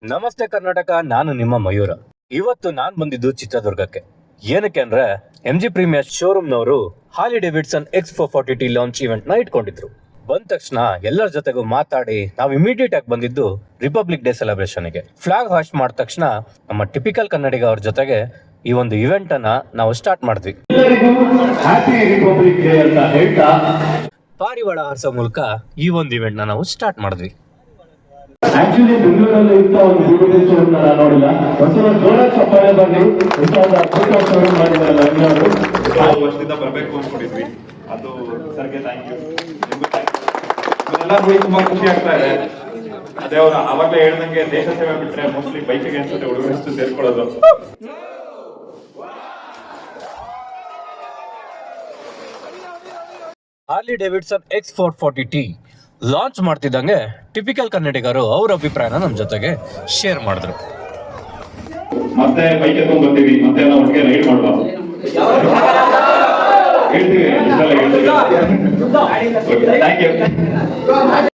ನಮಸ್ತೆ ಕರ್ನಾಟಕ, ನಾನು ನಿಮ್ಮ ಮಯೂರ. ಇವತ್ತು ನಾನು ಬಂದಿದ್ದು ಚಿತ್ರದುರ್ಗಕ್ಕೆ. ಏನಕ್ಕೆ ಅಂದ್ರೆ MG premier ಶೋರೂಮ್ನವರು ಹಾರ್ಲಿ Davidson X440T launch event ನ ಇಟ್ಕೊಂಡಿದ್ರು. ಬಂದ ತಕ್ಷಣ ಎಲ್ಲರ ಜೊತೆಗೂ ಮಾತಾಡಿ ನಾವು ಇಮಿಡಿಯೇಟ್ ಆಗಿ ಬಂದಿದ್ದು ರಿಪಬ್ಲಿಕ್ ಡೇ ಸೆಲೆಬ್ರೇಷನ್ಗೆ. ಫ್ಲಾಗ್ ಹಾಸ್ಟ್ ಮಾಡಿದ ತಕ್ಷಣ ನಮ್ಮ ಟಿಪಿಕಲ್ ಕನ್ನಡಿಗ ಅವ್ರ ಜೊತೆಗೆ ಈ ಒಂದು ಇವೆಂಟ್ ಅನ್ನ ನಾವು ಸ್ಟಾರ್ಟ್ ಮಾಡಿದ್ವಿ. ಪಾರಿವಾಳ ಹಾರಿಸೋ ಮೂಲಕ ಈ ಒಂದು ಇವೆಂಟ್ ನ ನಾವು ಸ್ಟಾರ್ಟ್ ಮಾಡಿದ್ವಿ. ಆಕ್ಚುಲಿ ಬೆಂಗಳೂರಲ್ಲಿ ಇಂಥ ಒಂದು ಬ್ಯೂಟಿಫುಲ್ ಶೋರೂಮ್ ನಾನು ನೋಡಿಲ್ಲ. ಒಂದ್ಸಲ ಜೋರ ಚಪ್ಪಾಳೆ ಬರಲಿ. ಇಂಥ ಒಂದು ಅದ್ಭುತ ಶೋರೂಮ್ ಮಾಡಿದ್ರಲ್ಲ ಎಲ್ಲರೂ. ವರ್ಷದಿಂದ ಬರಬೇಕು ಅನ್ಕೊಂಡಿದ್ವಿ. ಅದು ಸರ್ಗೆ ಥ್ಯಾಂಕ್ ಯು. ಎಲ್ಲ ನೋಡಿ ತುಂಬಾ ಖುಷಿ ಆಗ್ತಾ ಇದೆ. ಅದೇ ಅವ್ರು ಅವಾಗಲೇ ಹೇಳ್ದಂಗೆ ದೇಶ ಸೇವೆ ಬಿಟ್ರೆ ಮೋಸ್ಟ್ಲಿ ಬೈಕಿಗೆ ಅನ್ಸುತ್ತೆ ಹುಡುಗರಷ್ಟು ಸೇರ್ಕೊಳ್ಳೋದು. ಹಾರ್ಲಿ ಡೇವಿಡ್ಸನ್ X440T ಲಾಂಚ್ ಮಾಡ್ತಿದ್ದಂಗೆ ಟಿಪಿಕಲ್ ಕನ್ನಡಿಗರು ಅವ್ರ ಅಭಿಪ್ರಾಯನ ನಮ್ಮ ಜೊತೆಗೆ ಶೇರ್ ಮಾಡಿದ್ರು. ಮತ್ತೆ ಬೈಕ್ ಎತ್ಕೊಂಡ್ ಬರ್ತೀವಿ, ಮತ್ತೆ ಎಲ್ಲ ಒಟ್ಟಿಗೆ ರೈಡ್ ಮಾಡುವ ಹೇಳ್ತೀವಿ. Thank you.